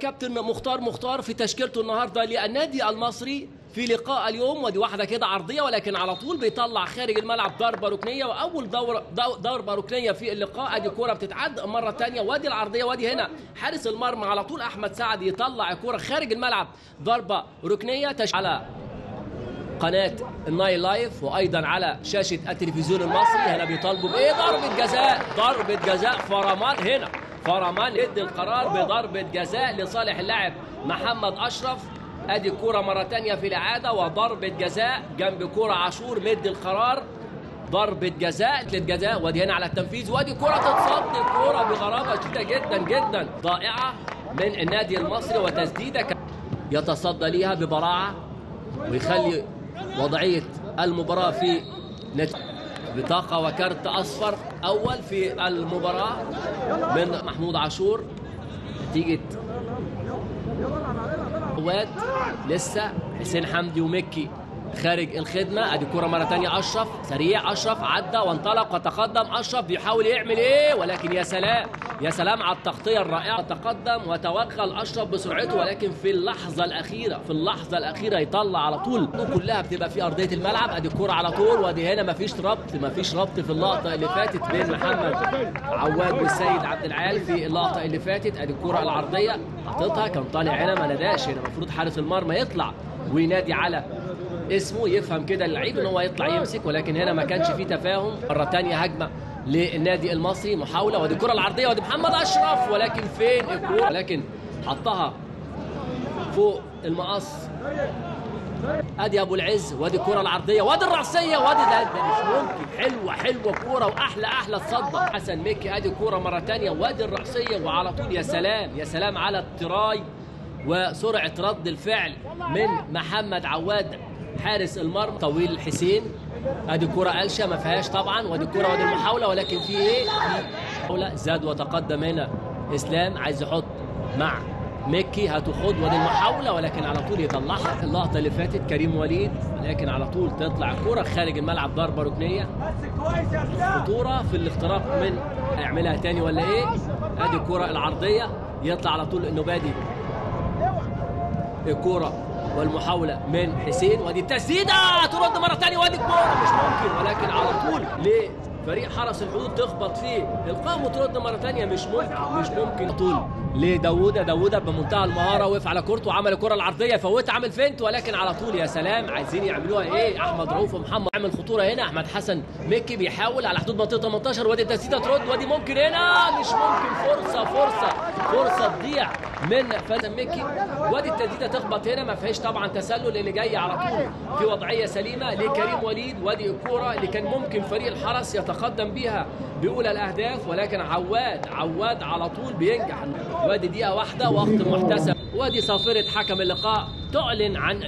الكابتن مختار في تشكيلته النهارده للنادي المصري في لقاء اليوم. ودي واحده كده عرضيه ولكن على طول بيطلع خارج الملعب ضربه ركنيه، واول ضربه ركنيه في اللقاء. ادي كوره بتتعد مره ثانيه، وادي العرضيه، وادي هنا حارس المرمى على طول احمد سعد يطلع الكوره خارج الملعب ضربه ركنيه. على قناه النايل لايف وايضا على شاشه التلفزيون المصري هنا بيطالبوا بايه؟ ضربه جزاء فرمان. هنا فرمان يدي القرار بضربه جزاء لصالح اللاعب محمد اشرف. ادي الكوره مره ثانيه في الاعاده وضربه جزاء جنب كوره عاشور مدي القرار ضربه جزاء. وادي هنا على التنفيذ، وادي كوره تتصد، الكوره بغرابه شديده جدا جدا ضائعه من النادي المصري وتسديده يتصدى ليها ببراعه ويخلي وضعيه المباراه في بطاقه وكارت اصفر اول في المباراه من محمود عاشور. نتيجه واد لسه حسين حمدي ومكي خارج الخدمه. ادي كوره مره ثانيه اشرف سريع، اشرف عدى وانطلق وتقدم. اشرف بيحاول يعمل ايه ولكن يا سلام يا سلام على التغطيه الرائعه. تقدم وتوغل اشرف بسرعته ولكن في اللحظه الاخيره يطلع على طول. كلها بتبقى في ارضيه الملعب. ادي الكوره على طول، وادي هنا مفيش ربط في اللقطه اللي فاتت بين محمد عواد والسيد عبد العال في اللقطه اللي فاتت. ادي الكوره العرضيه حاططها، كان طالع هنا ما ناداش. هنا المفروض حارس المرمى يطلع وينادي على اسمه، يفهم كده اللعيب ان هو يطلع يمسك، ولكن هنا ما كانش فيه تفاهم. مره ثانيه هجمه للنادي المصري، محاوله، ودي الكره العرضيه، ودي محمد اشرف، ولكن فين الكوره؟ لكن حطها فوق المقص. ادي ابو العز، وادي الكره العرضيه، وادي الراسيه، وادي ده مش ممكن. حلوه كوره واحلى تصدى حسن مكي. ادي الكوره مره ثانيه، وادي الراسيه، وعلى طول يا سلام على التراي وسرعه رد الفعل من محمد عواد حارس المرمى. طويل حسين، ادي كرة قلشه ما فيهاش طبعا، وادي الكرة وادي المحاوله، ولكن في ايه؟ محاوله زاد وتقدم. هنا اسلام عايز يحط مع مكي، هتخد، وادي المحاوله، ولكن على طول يطلعها. اللقطه اللي فاتت كريم وليد، ولكن على طول تطلع الكرة خارج الملعب ضربه ركنيه. خطوره في الاختراق من هيعملها تاني ولا ايه؟ ادي الكرة العرضيه، يطلع على طول النبادي الكرة والمحاولة من حسين، وادي التسديدة ترد مرة ثانية، وادي الكورة مش ممكن، ولكن على طول لفريق حرس الحدود تخبط فيه القائم وترد مرة ثانية. مش ممكن. طول لداوودة بمنتهى المهارة، وقف على كورته وعمل الكرة العرضية، فوتها عمل فينت، ولكن على طول يا سلام عايزين يعملوها ايه؟ احمد رؤوف ومحمد عمل خطورة هنا. احمد حسن مكي بيحاول على حدود منطقة 18، وادي التسديدة ترد، وادي ممكن هنا، مش ممكن. فرصة تضيع من فريق مكي، وادي التسديدة تخبط هنا، ما فيهاش طبعا تسلل اللي جاي على طول في وضعية سليمة لكريم وليد. وادي الكرة اللي كان ممكن فريق الحرس يتقدم بيها بأولى الأهداف، ولكن عواد على طول بينجح. وادي دقيقة واحدة وقت محتسب، وادي صافرة حكم اللقاء تعلن عن